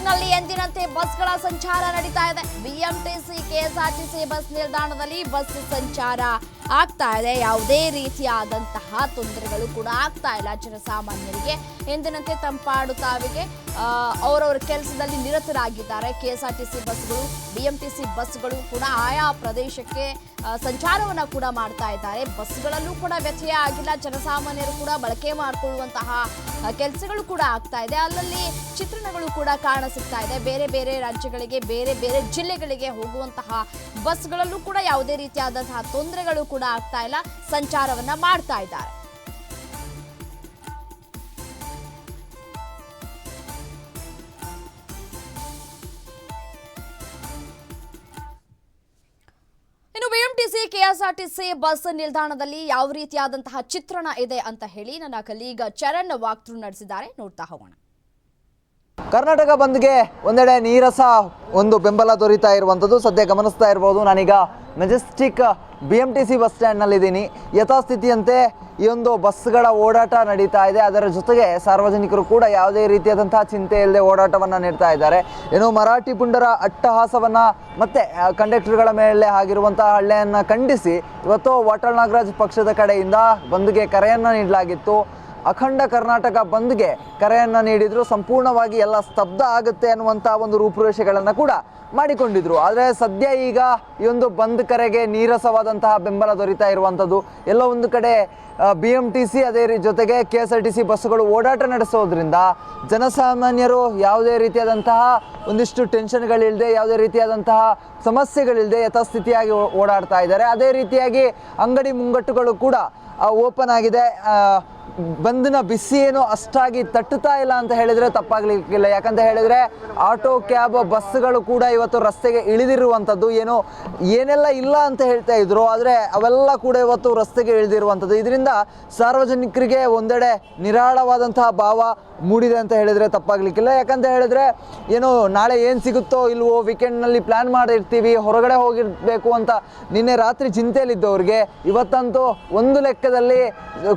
ಮೆಜೆಸ್ಟಿಕ್ನಲ್ಲಿ ಎಂದಿನಂತೆ ಬಸ್ಗಳ ಸಂಚಾರ ನಡೀತಾ ಇದೆ. ಬಿಎಂಟಿಸಿ ಕೆಎಸ್ಆರ್ಟಿಸಿ ಬಸ್ ನಿಲ್ದಾಣದಲ್ಲಿ ಬಸ್ ಸಂಚಾರ ಆಗ್ತಾ ಇದೆ. ಯಾವುದೇ ರೀತಿಯಾದಂತಹ ತೊಂದರೆಗಳು ಕೂಡ ಆಗ್ತಾ ಇಲ್ಲ ಜನಸಾಮಾನ್ಯರಿಗೆ. ಎಂದಿನಂತೆ ತಂಪಾಡು ತಾವಿಗೆ ಅವರವರ ಕೆಲಸದಲ್ಲಿ ನಿರತರಾಗಿದ್ದಾರೆ. ಕೆಎಸ್ಆರ್ಟಿಸಿ ಬಸ್ಗಳು, ಬಿಎಂಟಿಸಿ ಬಸ್ಗಳು ಕೂಡ ಆಯಾ ಪ್ರದೇಶಕ್ಕೆ ಸಂಚಾರವನ್ನು ಕೂಡ ಮಾಡ್ತಾ ಇದ್ದಾರೆ. ಬಸ್ಗಳಲ್ಲೂ ಕೂಡ ವ್ಯತ್ಯಯ ಆಗಿಲ್ಲ. ಜನಸಾಮಾನ್ಯರು ಕೂಡ ಬಳಕೆ ಮಾಡಿಕೊಳ್ಳುವಂತಹ ಕೆಲಸಗಳು ಕೂಡ ಆಗ್ತಾ ಇದೆ. ಅಲ್ಲಲ್ಲಿ ಚಿತ್ರಣಗಳು ಕೂಡ ಕಾಣ ಸಿಗ್ತಾ ಇದೆ. ಬೇರೆ ಬೇರೆ ರಾಜ್ಯಗಳಿಗೆ, ಬೇರೆ ಬೇರೆ ಜಿಲ್ಲೆಗಳಿಗೆ ಹೋಗುವಂತಹ ಬಸ್ಗಳಲ್ಲೂ ಕೂಡ ಯಾವುದೇ ರೀತಿಯಾದಂತಹ ತೊಂದರೆಗಳು ಕೂಡ ಆಗ್ತಾ ಇಲ್ಲ. ಸಂಚಾರವನ್ನ ಮಾಡ್ತಾ ಇದ್ದಾರೆ. ಇನ್ನು ಬಿಎಂಟಿಸಿ ಕೆಎಸ್ಆರ್ಟಿಸಿ ಬಸ್ ನಿಲ್ದಾಣದಲ್ಲಿ ಯಾವ ರೀತಿಯಾದಂತಹ ಚಿತ್ರಣ ಇದೆ ಅಂತ ಹೇಳಿ ನನ್ನ ಕಲೀಗ ಚರಣ್ ವಾಕ್ಥ್ರೂ ನಡೆಸಿದ್ದಾರೆ. ನೋಡ್ತಾ ಹೋಗೋಣ. ಕರ್ನಾಟಕ ಬಂದ್ಗೆ ಒಂದೆಡೆ ನೀರಸ ಒಂದು ಬೆಂಬಲ ದೊರೀತಾ ಇರುವಂಥದ್ದು ಸದ್ಯ ಗಮನಿಸ್ತಾ ಇರ್ಬೋದು. ನಾನೀಗ ಮೆಜೆಸ್ಟಿಕ್ ಬಿಎಂಟಿಸಿ ಬಸ್ ಸ್ಟ್ಯಾಂಡ್ನಲ್ಲಿದ್ದೀನಿ. ಯಥಾಸ್ಥಿತಿಯಂತೆ ಈ ಒಂದು ಬಸ್ಗಳ ಓಡಾಟ ನಡೀತಾ ಇದೆ. ಅದರ ಜೊತೆಗೆ ಸಾರ್ವಜನಿಕರು ಕೂಡ ಯಾವುದೇ ರೀತಿಯಾದಂತಹ ಚಿಂತೆ ಇಲ್ಲದೆ ಓಡಾಟವನ್ನು ನೀಡ್ತಾ ಇದ್ದಾರೆ. ಏನು ಮರಾಠಿ ಪುಂಡರ ಅಟ್ಟಹಾಸವನ್ನು ಮತ್ತೆ ಕಂಡಕ್ಟರ್ಗಳ ಮೇಲೆ ಆಗಿರುವಂತಹ ಹಳ್ಳೆಯನ್ನು ಖಂಡಿಸಿ ಇವತ್ತು ವಾಟಾಳ್ ನಾಗರಾಜ್ ಪಕ್ಷದ ಕಡೆಯಿಂದ ಬಂದ್ಗೆ ಕರೆಯನ್ನು ನೀಡಲಾಗಿತ್ತು. ಅಖಂಡ ಕರ್ನಾಟಕ ಬಂದ್ಗೆ ಕರೆಯನ್ನು ನೀಡಿದ್ರು. ಸಂಪೂರ್ಣವಾಗಿ ಎಲ್ಲ ಸ್ತಬ್ಧ ಆಗುತ್ತೆ ಅನ್ನುವಂಥ ಒಂದು ರೂಪುರೇಷೆಗಳನ್ನು ಕೂಡ ಮಾಡಿಕೊಂಡಿದ್ರು. ಆದರೆ ಸದ್ಯ ಈಗ ಈ ಒಂದು ಬಂದ್ ಕರೆಗೆ ನೀರಸವಾದಂತಹ ಬೆಂಬಲ ದೊರೀತಾ ಇರುವಂಥದ್ದು. ಎಲ್ಲೋ ಒಂದು ಕಡೆ ಬಿಎಂಟಿಸಿ ಅದೇ ಜೊತೆಗೆ ಕೆಎಸ್ಆರ್ಟಿಸಿ ಬಸ್ಸುಗಳು ಓಡಾಟ ನಡೆಸೋದ್ರಿಂದ ಜನಸಾಮಾನ್ಯರು ಯಾವುದೇ ರೀತಿಯಾದಂತಹ ಒಂದಿಷ್ಟು ಟೆನ್ಷನ್ಗಳಿಲ್ಲದೆ, ಯಾವುದೇ ರೀತಿಯಾದಂತಹ ಸಮಸ್ಯೆಗಳಿಲ್ಲದೆ ಯಥಾಸ್ಥಿತಿಯಾಗಿ ಓಡಾಡ್ತಾ ಇದ್ದಾರೆ. ಅದೇ ರೀತಿಯಾಗಿ ಅಂಗಡಿ ಮುಂಗಟ್ಟುಗಳು ಕೂಡ ಓಪನ್ ಆಗಿದೆ. ಬಂದ್ನ ಬಿಸಿ ಏನು ಅಷ್ಟಾಗಿ ತಟ್ಟುತ್ತಾ ಇಲ್ಲ ಅಂತ ಹೇಳಿದರೆ ತಪ್ಪಾಗಲಿಕ್ಕಿಲ್ಲ. ಯಾಕಂತ ಹೇಳಿದರೆ ಆಟೋ, ಕ್ಯಾಬ್, ಬಸ್ಗಳು ಕೂಡ ಇವತ್ತು ರಸ್ತೆಗೆ ಇಳಿದಿರುವಂಥದ್ದು. ಏನೋ ಏನೆಲ್ಲ ಇಲ್ಲ ಅಂತ ಹೇಳ್ತಾ ಇದ್ರು, ಆದರೆ ಅವೆಲ್ಲ ಕೂಡ ಇವತ್ತು ರಸ್ತೆಗೆ ಇಳಿದಿರುವಂಥದ್ದು. ಇದರಿಂದ ಸಾರ್ವಜನಿಕರಿಗೆ ಒಂದೆಡೆ ನಿರಾಳವಾದಂತಹ ಭಾವ ಮೂಡಿದೆ ಅಂತ ಹೇಳಿದರೆ ತಪ್ಪಾಗಲಿಕ್ಕಿಲ್ಲ. ಯಾಕಂತ ಹೇಳಿದರೆ ಏನೋ ನಾಳೆ ಏನು ಸಿಗುತ್ತೋ ಇಲ್ವೋ, ವೀಕೆಂಡ್ನಲ್ಲಿ ಪ್ಲ್ಯಾನ್ ಮಾಡಿರ್ತೀವಿ, ಹೊರಗಡೆ ಹೋಗಿರಬೇಕು ಅಂತ ನಿನ್ನೆ ರಾತ್ರಿ ಚಿಂತೆಯಲ್ಲಿದ್ದವ್ರಿಗೆ ಇವತ್ತಂತೂ ಒಂದು ಲೆಕ್ಕದಲ್ಲಿ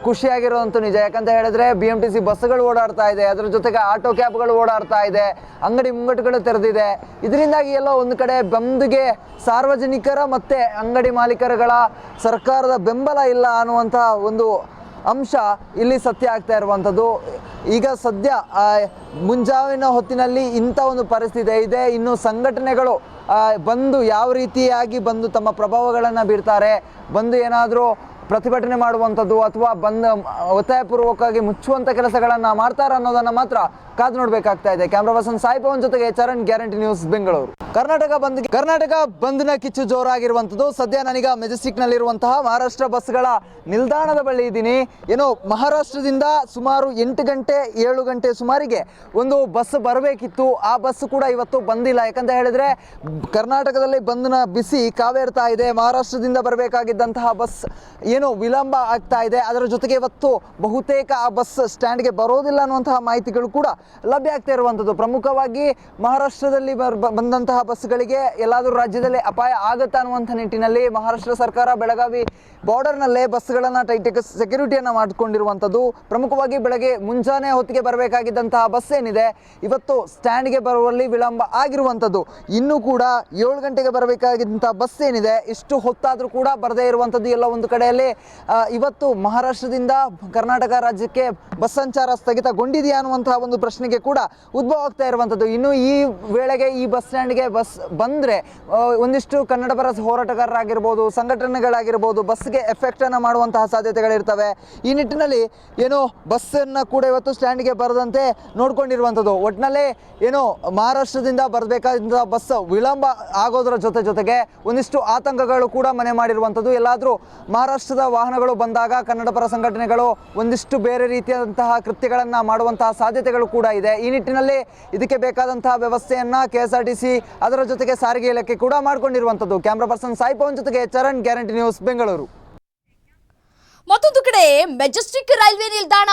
ಖುಷಿಯಾಗಿರುವಂಥ ನಿಜ. ಯಾಕಂತ ಹೇಳಿದ್ರೆ ಬಿಎಂಟಿಸಿ ಬಸ್ಗಳು ಓಡಾಡ್ತಾ ಇದೆ, ಅದರ ಜೊತೆಗೆ ಆಟೋ ಕ್ಯಾಬ್ಗಳು ಓಡಾಡ್ತಾ ಇದೆ, ಅಂಗಡಿ ಮುಂಗಟ್ಟುಗಳು ತೆರೆದಿದೆ. ಇದರಿಂದಾಗಿ ಎಲ್ಲೋ ಒಂದು ಕಡೆ ಬಂದ್ಗೆ ಸಾರ್ವಜನಿಕರ ಮತ್ತೆ ಅಂಗಡಿ ಮಾಲೀಕರುಗಳ ಸರ್ಕಾರದ ಬೆಂಬಲ ಇಲ್ಲ ಅನ್ನುವಂಥ ಒಂದು ಅಂಶ ಇಲ್ಲಿ ಸತ್ಯ ಆಗ್ತಾ ಇರುವಂಥದ್ದು. ಈಗ ಸದ್ಯ ಮುಂಜಾವಿನ ಹೊತ್ತಿನಲ್ಲಿ ಇಂಥ ಒಂದು ಪರಿಸ್ಥಿತಿ ಇದೆ. ಇನ್ನು ಸಂಘಟನೆಗಳು ಬಂದು ಯಾವ ರೀತಿಯಾಗಿ ಬಂದು ತಮ್ಮ ಪ್ರಭಾವಗಳನ್ನು ಬೀರ್ತಾರೆ, ಬಂದು ಏನಾದರೂ ಪ್ರತಿಭಟನೆ ಮಾಡುವಂಥದ್ದು ಅಥವಾ ಬಂದ್ ಒತ್ತಾಯಪೂರ್ವಕವಾಗಿ ಮುಚ್ಚುವಂಥ ಕೆಲಸಗಳನ್ನು ಮಾಡ್ತಾರೆ ಅನ್ನೋದನ್ನು ಮಾತ್ರ ಕಾದು ನೋಡಬೇಕಾಗ್ತಾ ಇದೆ. ಕ್ಯಾಮ್ರಾ ಪರ್ಸನ್ ಸಾಯಿ ಪವನ್ ಜೊತೆಗೆ ಚರಣ್, ಗ್ಯಾರಂಟಿ ನ್ಯೂಸ್, ಬೆಂಗಳೂರು. ಕರ್ನಾಟಕ ಬಂದ್ನ ಕಿಚ್ಚು ಜೋರಾಗಿರುವಂಥದ್ದು. ಸದ್ಯ ನಾನೀಗ ಮೆಜೆಸ್ಟಿಕ್ನಲ್ಲಿರುವಂತಹ ಮಹಾರಾಷ್ಟ್ರ ಬಸ್ಗಳ ನಿಲ್ದಾಣದ ಬಳಿ ಇದ್ದೀನಿ. ಏನೋ ಮಹಾರಾಷ್ಟ್ರದಿಂದ ಸುಮಾರು 8 ಗಂಟೆ 7 ಗಂಟೆ ಸುಮಾರಿಗೆ ಒಂದು ಬಸ್ ಬರಬೇಕಿತ್ತು. ಆ ಬಸ್ ಕೂಡ ಇವತ್ತು ಬಂದಿಲ್ಲ. ಯಾಕಂತ ಹೇಳಿದ್ರೆ ಕರ್ನಾಟಕದಲ್ಲಿ ಬಂದ್ನ ಬಿಸಿ ಕಾವೇರ್ತಾ ಇದೆ. ಮಹಾರಾಷ್ಟ್ರದಿಂದ ಬರಬೇಕಾಗಿದ್ದಂತಹ ಬಸ್ ಏನೋ ವಿಳಂಬ ಆಗ್ತಾ ಇದೆ. ಅದರ ಜೊತೆಗೆ ಇವತ್ತು ಬಹುತೇಕ ಆ ಬಸ್ ಸ್ಟ್ಯಾಂಡ್ಗೆ ಬರೋದಿಲ್ಲ ಅನ್ನುವಂತಹ ಮಾಹಿತಿಗಳು ಕೂಡ ಲಭ್ಯ ಆಗ್ತಾ ಇರುವಂಥದ್ದು. ಪ್ರಮುಖವಾಗಿ ಮಹಾರಾಷ್ಟ್ರದಲ್ಲಿ ಬಂದಂತಹ ಬಸ್ಗಳಿಗೆ ಎಲ್ಲಾದರೂ ರಾಜ್ಯದಲ್ಲಿ ಅಪಾಯ ಆಗುತ್ತಾ ಅನ್ನುವಂಥ ನಿಟ್ಟಿನಲ್ಲಿ ಮಹಾರಾಷ್ಟ್ರ ಸರ್ಕಾರ ಬೆಳಗಾವಿ ಬಾರ್ಡರ್ನಲ್ಲೇ ಬಸ್ಗಳನ್ನು ಟೈಟ್ ಸೆಕ್ಯೂರಿಟಿಯನ್ನು ಮಾಡಿಕೊಂಡಿರುವಂಥದ್ದು. ಪ್ರಮುಖವಾಗಿ ಬೆಳಗ್ಗೆ ಮುಂಜಾನೆ ಹೊತ್ತಿಗೆ ಬರಬೇಕಾಗಿದ್ದಂತಹ ಬಸ್ ಏನಿದೆ ಇವತ್ತು ಸ್ಟ್ಯಾಂಡ್ಗೆ ಬರುವಲ್ಲಿ ವಿಳಂಬ ಆಗಿರುವಂಥದ್ದು. ಇನ್ನೂ ಕೂಡ 7 ಗಂಟೆಗೆ ಬರಬೇಕಾಗಿದ್ದಂಥ ಬಸ್ ಏನಿದೆ ಇಷ್ಟು ಹೊತ್ತಾದರೂ ಕೂಡ ಬರದೇ ಇರುವಂಥದ್ದು. ಎಲ್ಲ ಒಂದು ಕಡೆಯಲ್ಲಿ ಇವತ್ತು ಮಹಾರಾಷ್ಟ್ರದಿಂದ ಕರ್ನಾಟಕ ರಾಜ್ಯಕ್ಕೆ ಬಸ್ ಸಂಚಾರ ಸ್ಥಗಿತಗೊಂಡಿದೆಯಾ ಅನ್ನುವಂತಹ ಒಂದು ಪ್ರಶ್ನೆಗೆ ಕೂಡ ಉದ್ಭವ ಆಗ್ತಾ ಇರುವಂಥದ್ದು. ಇನ್ನು ಈ ವೇಳೆಗೆ ಈ ಬಸ್ ಸ್ಟ್ಯಾಂಡ್ಗೆ ಬಸ್ ಬಂದರೆ ಒಂದಿಷ್ಟು ಕನ್ನಡ ಪರ ಹೋರಾಟಗಾರರಾಗಿರ್ಬೋದು, ಸಂಘಟನೆಗಳಾಗಿರ್ಬೋದು ಬಸ್ಗೆ ಎಫೆಕ್ಟನ್ನು ಮಾಡುವಂತಹ ಸಾಧ್ಯತೆಗಳಿರ್ತವೆ. ಈ ನಿಟ್ಟಿನಲ್ಲಿ ಏನೋ ಬಸ್ಸನ್ನು ಕೂಡ ಇವತ್ತು ಸ್ಟ್ಯಾಂಡ್ಗೆ ಬರದಂತೆ ನೋಡ್ಕೊಂಡಿರುವಂಥದ್ದು. ಒಟ್ಟಿನಲ್ಲಿ ಏನೋ ಮಹಾರಾಷ್ಟ್ರದಿಂದ ಬರಬೇಕಾದಂಥ ಬಸ್ ವಿಳಂಬ ಆಗೋದ್ರ ಜೊತೆಗೆ ಒಂದಿಷ್ಟು ಆತಂಕಗಳು ಕೂಡ ಮನೆ ಮಾಡಿರುವಂಥದ್ದು. ಎಲ್ಲಾದರೂ ಮಹಾರಾಷ್ಟ್ರದ ವಾಹನಗಳು ಬಂದಾಗ ಕನ್ನಡ ಪರ ಸಂಘಟನೆಗಳು ಒಂದಿಷ್ಟು ಬೇರೆ ರೀತಿಯಾದಂತಹ ಕೃತ್ಯಗಳನ್ನು ಮಾಡುವಂತಹ ಸಾಧ್ಯತೆಗಳು ಕೂಡ ಇದೆ. ಈ ನಿಟ್ಟಿನಲ್ಲಿ ಇದಕ್ಕೆ ಬೇಕಾದಂತಹ ವ್ಯವಸ್ಥೆಯನ್ನು ಕೆಎಸ್ಆರ್ಟಿಸಿ ಅದರ ಜೊತೆಗೆ ಸಾರಿಗೆ ಇಲಾಖೆ ಕೂಡ ಮಾಡಿಕೊಂಡಿರುವಂಥದ್ದು. ಕ್ಯಾಮ್ರಾ ಪರ್ಸನ್ ಸಾಯಿ ಪವನ್ ಜೊತೆಗೆ ಚರಣ್, ಗ್ಯಾರಂಟಿ ನ್ಯೂಸ್, ಬೆಂಗಳೂರು. ಮತ್ತೊಂದು ಕಡೆ ಮೆಜೆಸ್ಟಿಕ್ ರೈಲ್ವೆ ನಿಲ್ದಾಣ